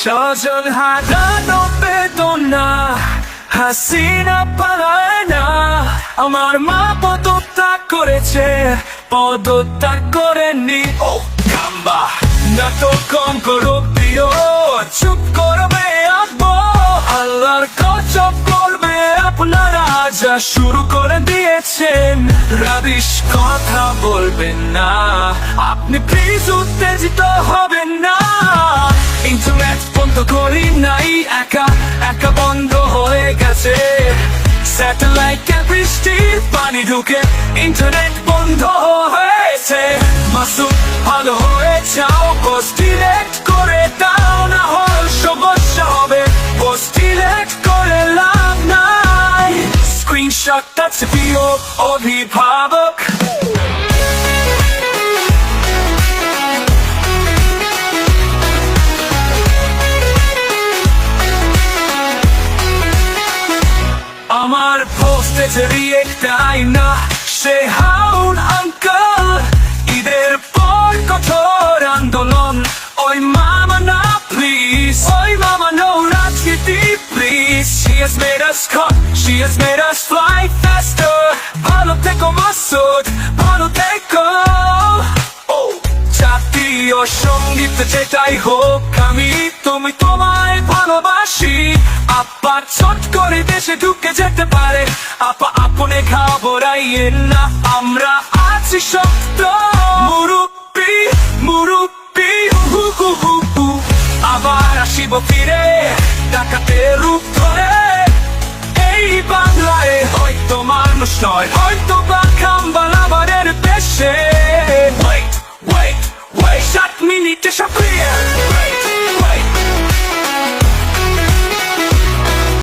স্বজন হারানো বেদনা হাসিনা পালায় না। আমার মা পদত্যাগ করেছে, পদত্যাগ করেনি। ও কাম্বা না তো কম করো প্রিয়, চুপ করবে আব্বু, আল্লাহর কসম করবে আপনারা যা শুরু করে দিয়েছেন। রাবিশ কথা বলবেন না, আপনি প্লিজ উত্তেজিত হবেন না। ইন্টারনেট বন্ধ করি নাই, একা একা বন্ধ হয়ে গেছে। স্যাটেলাইটে বৃষ্টির পানি ঢুকে ইন্টারনেট বন্ধ হয়েছে। মাসুদ ভালো হয়ে যাও, পোস্ট ডিলেট করে দাও, না হলে সমস্যা হবে। পোস্ট ডিলেট করে লাভ নাই, স্ক্রিনশটটা চেপিও অভিভাবক। আমার পোস্টে যে রিয়েক্টাই না, সে হাউন আঙ্কেল। ঈদের পর কঠোর আন্দোলন, ওই মামা না প্লিজ, ওই মামা নো রাজনীতি please. She has made us cut, she has made us fly faster. ভালো থেকো মাসুদ, ভালো থেকো। জাতীয় সঙ্গীত যেটাই হোক, আমি তুমি তোমায় ভালোবাসি। আপা চট করে দেশে ঢুকে যেতে পারে, আপা আপনে ঘাবড়াইয়েন না, আমরা আছি শক্ত। মুরুব্বি মুরুব্বি হু হু হু হু, আবার আসিব ফিরে ডাকাতের রূপ ধরে। এই বাংলায় হয়তো মানুষ নয়, হয়তো